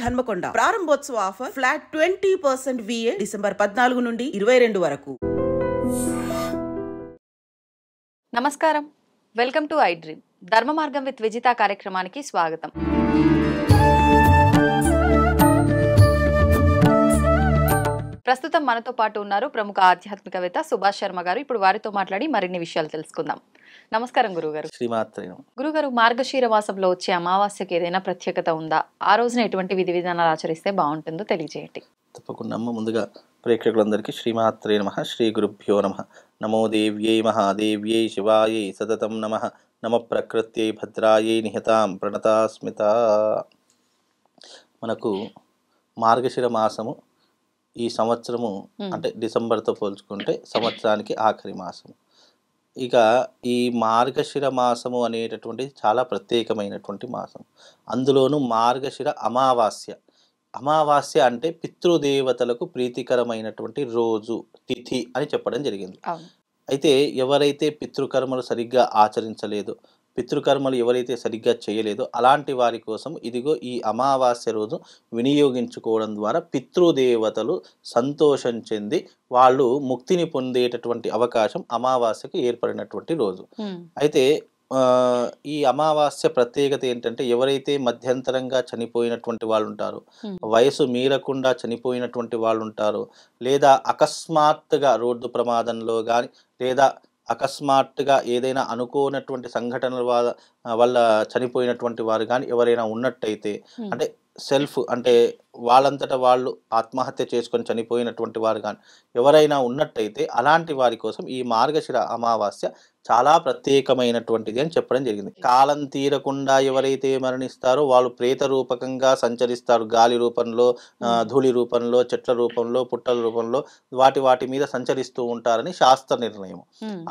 హన్మకొండ. ప్రారంభోత్సవ offer flat 20% VA December 14 నుండి 22 వరకు. నమస్కారం, వెల్కమ్ టు ఐ డ్రీమ్. ధర్మ మార్గం విత్ విజిత కార్యక్రమానికి స్వాగతం. ప్రస్తుతం మనతో పాటు ఉన్నారు ప్రముఖ ఆధ్యాత్మికవేత్త సుభాష్ శర్మ గారు. ఇప్పుడు వారితో మాట్లాడి మరిన్ని విషయాలు తెలుసుకుందాం. నమస్కారం గురుగారు. గురుగారు, మార్గశీర మాసంలో వచ్చే అమావాస్యకి ఏదైనా ప్రత్యేకత ఉందా? ఆ రోజున ఎటువంటి విధి విధానాలు ఆచరిస్తే బాగుంటుందో తెలియజేయండి. తప్పకుండా. ముందుగా ప్రేక్షకులందరికీ శ్రీమాత్రే నమః, శ్రీ గురుభ్యో నమః. నమో దేవ్యై మహాదేవ్యై శివాయై సతతం నమః. నమ ప్రకృత్యై భద్రాయై నిహతాం ప్రణతాస్మిత. మనకు మార్గశిర మాసము ఈ సంవత్సరము అంటే డిసెంబర్తో పోల్చుకుంటే సంవత్సరానికి ఆఖరి మాసము. ఇక ఈ మార్గశిర మాసము అనేటటువంటిది చాలా ప్రత్యేకమైనటువంటి మాసం. అందులోనూ మార్గశిర అమావాస్య. అమావాస్య అంటే పితృదేవతలకు ప్రీతికరమైనటువంటి రోజు, తిథి అని చెప్పడం జరిగింది. అయితే ఎవరైతే పితృకర్మలు సరిగ్గా ఆచరించలేదో, పితృకర్మలు ఎవరైతే సరిగ్గా చేయలేదో అలాంటి వారి కోసం ఇదిగో ఈ అమావాస్య రోజు వినియోగించుకోవడం ద్వారా పితృదేవతలు సంతోషం చెంది వాళ్ళు ముక్తిని పొందేటటువంటి అవకాశం అమావాస్యకు ఏర్పడినటువంటి రోజు. అయితే ఈ అమావాస్య ప్రత్యేకత ఏంటంటే, ఎవరైతే మధ్యంతరంగా చనిపోయినటువంటి వాళ్ళు ఉంటారో, వయసు మీరకుండా చనిపోయినటువంటి వాళ్ళు ఉంటారో, లేదా అకస్మాత్తుగా రోడ్డు ప్రమాదంలో కానీ లేదా అకస్మాత్తుగా ఏదైనా అనుకోనటువంటి సంఘటనల వల్ల చనిపోయినటువంటి వారు కానీ ఎవరైనా ఉన్నట్టయితే, అంటే సెల్ఫ్ అంటే వాళ్ళంతటా వాళ్ళు ఆత్మహత్య చేసుకొని చనిపోయినటువంటి వారు కానీ ఎవరైనా ఉన్నట్టయితే అలాంటి వారి కోసం ఈ మార్గశిర అమావాస్య చాలా ప్రత్యేకమైనటువంటిది అని చెప్పడం జరిగింది. కాలం తీరకుండా ఎవరైతే మరణిస్తారో వాళ్ళు ప్రేత రూపకంగా సంచరిస్తారు. గాలి రూపంలో, ధూళి రూపంలో, చెట్ల రూపంలో, పుట్టల రూపంలో వాటి మీద సంచరిస్తూ ఉంటారని శాస్త్ర నిర్ణయం.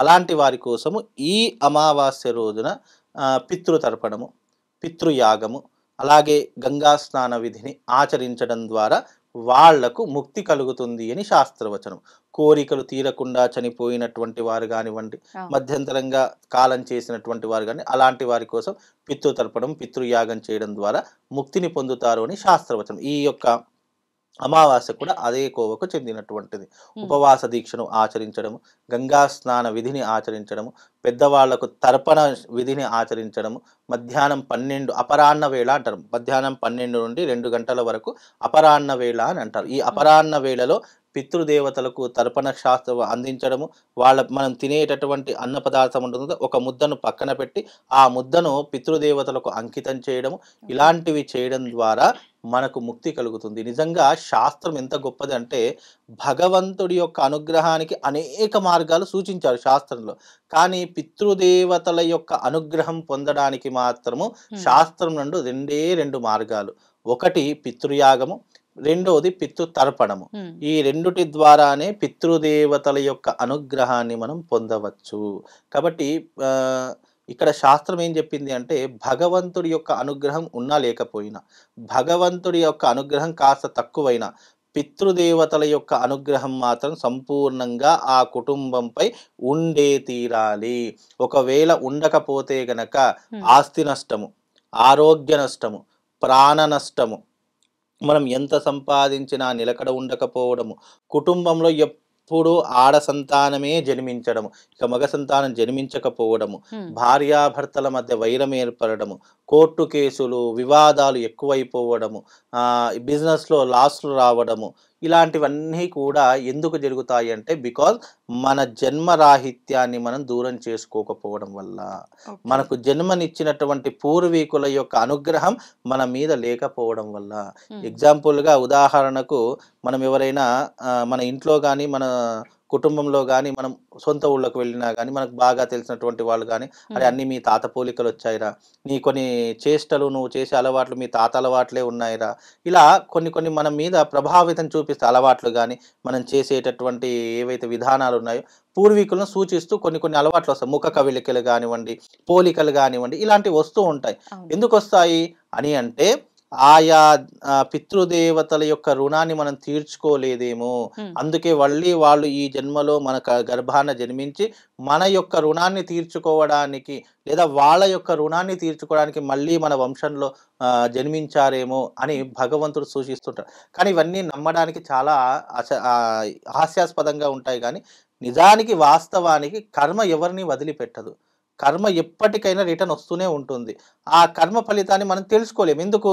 అలాంటి వారి కోసము ఈ అమావాస్య రోజున పితృతర్పణము, పితృయాగము, అలాగే గంగా స్నాన విధిని ఆచరించడం ద్వారా వాళ్లకు ముక్తి కలుగుతుంది అని శాస్త్రవచనం. కోరికలు తీరకుండా చనిపోయినటువంటి వారు కానివ్వండి, మధ్యంతరంగా కాలం చేసినటువంటి వారు కానీ అలాంటి వారి కోసం పితృతర్పణం, పితృయాగం చేయడం ద్వారా ముక్తిని పొందుతారు అని శాస్త్రవచనం. ఈ యొక్క అమావాస్య కూడా అదే కోవకు చెందినటువంటిది. ఉపవాస దీక్షను ఆచరించడము, గంగా స్నాన విధిని ఆచరించడము, పెద్దవాళ్లకు తర్పణ విధిని ఆచరించడము, మధ్యాహ్నం 12 అపరాహ్న వేళ అంటారు. మధ్యాహ్నం 12 నుండి 2 గంటల వరకు అపరాహ్న వేళ అని అంటారు. ఈ అపరాహ్న వేళలో పితృదేవతలకు తర్పణ శాస్త్రం అందించడము, మనం తినేటటువంటి అన్న పదార్థం ఉంటుందో ఒక ముద్దను పక్కన పెట్టి ఆ ముద్దను పితృదేవతలకు అంకితం చేయడము, ఇలాంటివి చేయడం ద్వారా మనకు ముక్తి కలుగుతుంది. నిజంగా శాస్త్రం ఎంత గొప్పది అంటే, భగవంతుడి యొక్క అనుగ్రహానికి అనేక మార్గాలు సూచించారు శాస్త్రంలో. కానీ పితృదేవతల యొక్క అనుగ్రహం పొందడానికి మాత్రము శాస్త్రం నుండి 2 మార్గాలు. ఒకటి పితృయాగము, రెండవది పితృతర్పణము. ఈ రెండుటి ద్వారానే పితృదేవతల యొక్క అనుగ్రహాన్ని మనం పొందవచ్చు. కాబట్టి ఇక్కడ శాస్త్రం ఏం చెప్పింది అంటే, భగవంతుడి యొక్క అనుగ్రహం ఉన్నా లేకపోయినా, భగవంతుడి యొక్క అనుగ్రహం కాస్త తక్కువైనా, పితృదేవతల యొక్క అనుగ్రహం మాత్రం సంపూర్ణంగా ఆ కుటుంబంపై ఉండే తీరాలి. ఒకవేళ ఉండకపోతే గనక ఆస్తి నష్టము, ఆరోగ్య నష్టము, ప్రాణ నష్టము, మనం ఎంత సంపాదించినా నిలకడ ఉండకపోవడము, కుటుంబంలో ఎప్పుడు ఆడ సంతానమే జన్మించడము, ఇక మగ సంతానం జన్మించకపోవడము, భార్యాభర్తల మధ్య వైరం ఏర్పడము, కోర్టు కేసులు, వివాదాలు ఎక్కువైపోవడము, బిజినెస్లో లాస్లు రావడము, ఇలాంటివన్నీ కూడా ఎందుకు జరుగుతాయి అంటే, బికాజ్ మన జన్మరాహిత్యాన్ని మనం దూరం చేసుకోకపోవడం వల్ల, మనకు జన్మనిచ్చినటువంటి పూర్వీకుల యొక్క అనుగ్రహం మన మీద లేకపోవడం వల్ల. ఎగ్జాంపుల్గా ఉదాహరణకు, మనం ఎవరైనా మన ఇంట్లో కానీ మన కుటుంబంలో కానీ మనం సొంత ఊళ్ళకు వెళ్ళినా కానీ మనకు బాగా తెలిసినటువంటి వాళ్ళు కానీ, అరే అన్నీ మీ తాత పోలికలు వచ్చాయిరా, నీ కొన్ని చేష్టలు నువ్వు చేసే అలవాట్లు మీ తాత అలవాట్లే ఉన్నాయిరా, ఇలా కొన్ని మన మీద ప్రభావితం చూపిస్తే అలవాట్లు కానీ మనం చేసేటటువంటి ఏవైతే విధానాలు ఉన్నాయో పూర్వీకులను సూచిస్తూ కొన్ని అలవాట్లు వస్తాయి. ముఖ కవిలికలు కానివ్వండి, పోలికలు కానివ్వండి, ఇలాంటివి వస్తూ ఉంటాయి. ఎందుకు వస్తాయి అని అంటే, ఆయా పితృదేవతల యొక్క రుణాన్ని మనం తీర్చుకోలేదేమో, అందుకే మళ్ళీ వాళ్ళు ఈ జన్మలో మన గర్భాన జన్మించి మన యొక్క రుణాన్ని తీర్చుకోవడానికి లేదా వాళ్ళ యొక్క రుణాన్ని తీర్చుకోవడానికి మళ్ళీ మన వంశంలో జన్మించారేమో అని భగవంతుడు సూచిస్తుంటాడు. కానీ ఇవన్నీ నమ్మడానికి చాలా హాస్యాస్పదంగా ఉంటాయి. కానీ నిజానికి వాస్తవానికి కర్మ ఎవరిని వదిలిపెట్టదు. కర్మ ఎప్పటికైనా రిటర్న్ వస్తూనే ఉంటుంది. ఆ కర్మ ఫలితాన్ని మనం తెలుసుకోలేము. ఎందుకు?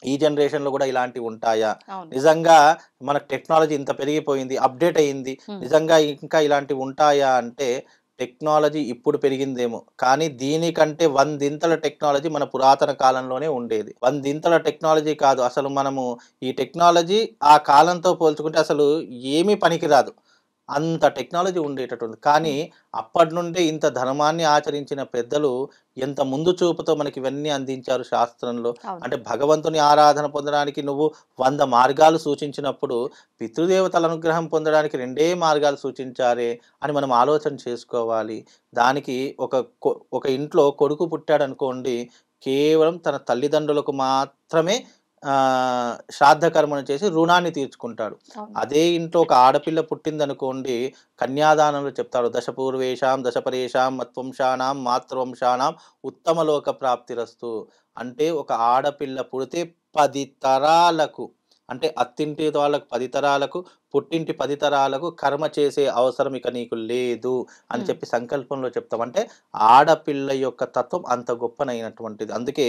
ఈ జనరేషన్లో కూడా ఇలాంటివి ఉంటాయా? నిజంగా మనకు టెక్నాలజీ ఇంత పెరిగిపోయింది, అప్డేట్ అయ్యింది, నిజంగా ఇంకా ఇలాంటివి ఉంటాయా అంటే టెక్నాలజీ ఇప్పుడు పెరిగిందేమో, కానీ దీనికంటే 100 టెక్నాలజీ మన పురాతన కాలంలోనే ఉండేది. 100 టెక్నాలజీ కాదు, అసలు మనము ఈ టెక్నాలజీ ఆ కాలంతో పోల్చుకుంటే అసలు ఏమీ పనికిరాదు, అంత టెక్నాలజీ ఉండేటటువంటి. కానీ అప్పటి నుండే ఇంత ధర్మాన్ని ఆచరించిన పెద్దలు ఎంత ముందు చూపుతో మనకి ఇవన్నీ అందించారు శాస్త్రంలో. అంటే భగవంతుని ఆరాధన పొందడానికి నువ్వు 100 మార్గాలు సూచించినప్పుడు పితృదేవతల అనుగ్రహం పొందడానికి 2 మార్గాలు సూచించారే అని మనం ఆలోచన చేసుకోవాలి. దానికి ఒక ఇంట్లో కొడుకు పుట్టాడు అనుకోండి, కేవలం తన తల్లిదండ్రులకు మాత్రమే శ్రాద్ధ కర్మను చేసి రుణాన్ని తీర్చుకుంటాడు. అదే ఇంట్లో ఒక ఆడపిల్ల పుట్టిందనుకోండి, కన్యాదానంలో చెప్తాడు, దశపూర్వేషాం దశపరేషాం మత్వంశానాం మాతృవంశానాం ఉత్తమలోక ప్రాప్తిరస్తు. అంటే ఒక ఆడపిల్ల పుడితే 10 తరాలకు, అంటే అత్తింటి వాళ్ళకు 10 తరాలకు, పుట్టింటి 10 తరాలకు కర్మ చేసే అవసరం ఇక నీకు లేదు అని చెప్పి సంకల్పంలో చెప్తాం. అంటే ఆడపిల్ల యొక్క తత్వం అంత గొప్పనైనటువంటిది. అందుకే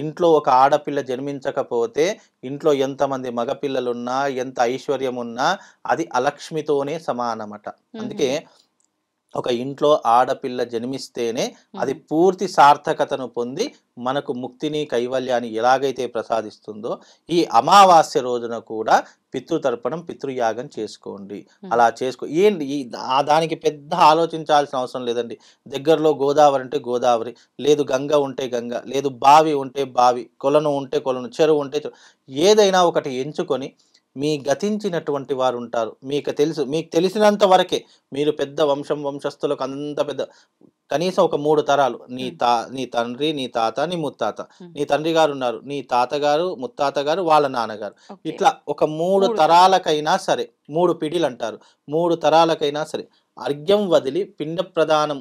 ఇంట్లో ఒక ఆడపిల్ల జన్మించకపోతే ఇంట్లో ఎంతమంది మగపిల్లలున్నా, ఎంత ఐశ్వర్యం ఉన్నా అది అలక్ష్మితోనే సమానమట. అందుకే ఒక ఇంట్లో ఆడపిల్ల జన్మిస్తేనే అది పూర్తి సార్థకతను పొంది మనకు ముక్తిని, కైవల్యాన్ని ఎలాగైతే ప్రసాదిస్తుందో, ఈ అమావాస్య రోజున కూడా పితృతర్పణం, పితృయాగం చేసుకోండి. అలా ఏంటి దానికి పెద్ద ఆలోచించాల్సిన అవసరం లేదండి. దగ్గరలో గోదావరి ఉంటే గోదావరి, లేదు గంగ ఉంటే గంగ, లేదు బావి ఉంటే బావి, కొలను ఉంటే కొలను, చెరువు ఉంటే చెరువు, ఏదైనా ఒకటి ఎంచుకొని మీ గతించినటువంటి వారు ఉంటారు, మీకు తెలిసినంత వరకే, మీరు పెద్ద వంశస్థులకు అంత పెద్ద కనీసం ఒక 3 తరాలు, నీ తండ్రి, నీ తాత, నీ ముత్తాత, నీ తండ్రి గారు ఉన్నారు, నీ తాతగారు, ముత్తాత గారు, వాళ్ళ నాన్నగారు, ఇట్లా ఒక 3 తరాలకైనా సరే, 3 పిడిలు అంటారు, 3 తరాలకైనా సరే అర్ఘ్యం వదిలి పిండ ప్రదానం,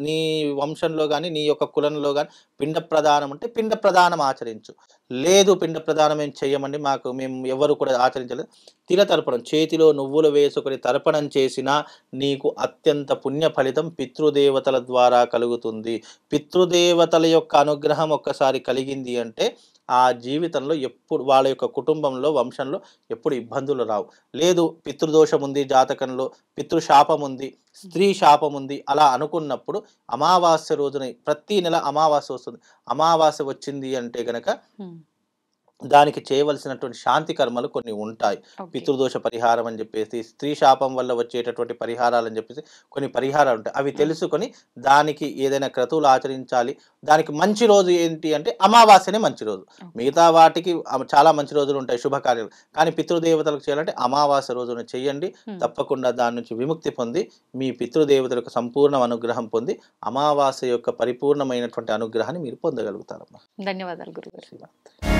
నీ వంశంలో కానీ నీ యొక్క కులంలో కానీ పిండ ప్రదానం ఉంటే పిండ ప్రదానం ఆచరించు. లేదు పిండ ప్రదానం ఏం చెయ్యమండి, మేము ఎవరు కూడా ఆచరించలేదు, తిల తర్పణం, చేతిలో నువ్వులు వేసుకొని తర్పణం చేసినా నీకు అత్యంత పుణ్య ఫలితం పితృదేవతల ద్వారా కలుగుతుంది. పితృదేవతల యొక్క అనుగ్రహం ఒక్కసారి కలిగింది అంటే ఆ జీవితంలో ఎప్పుడు వాళ్ళ యొక్క కుటుంబంలో, వంశంలో ఎప్పుడు ఇబ్బందులు రావు. లేదు పితృదోషం ఉంది జాతకంలో, పితృశాపం ఉంది, స్త్రీ శాపం ఉంది, అలా అనుకున్నప్పుడు అమావాస్య రోజున, ప్రతి నెల అమావాస్య వస్తుంది, అమావాస్య వచ్చింది అంటే గనక దానికి చేయవలసినటువంటి శాంతి కర్మలు కొన్ని ఉంటాయి. పితృదోష పరిహారం అని చెప్పేసి, స్త్రీ శాపం వల్ల వచ్చేటటువంటి పరిహారాలు అని చెప్పేసి కొన్ని పరిహారాలు ఉంటాయి. అవి తెలుసుకొని దానికి ఏదైనా క్రతువులు ఆచరించాలి. దానికి మంచి రోజు ఏంటి అంటే అమావాస్యనే మంచి రోజు. మిగతా వాటికి చాలా మంచి రోజులు ఉంటాయి శుభకార్యాలు, కానీ పితృదేవతలకు చేయాలంటే అమావాస్య రోజున చేయండి. తప్పకుండా దాని నుంచి విముక్తి పొంది మీ పితృదేవతలకు సంపూర్ణ అనుగ్రహం పొంది అమావాస్య యొక్క పరిపూర్ణమైనటువంటి అనుగ్రహాన్ని మీరు పొందగలుగుతారమ్మా. ధన్యవాదాలు గురుగారు.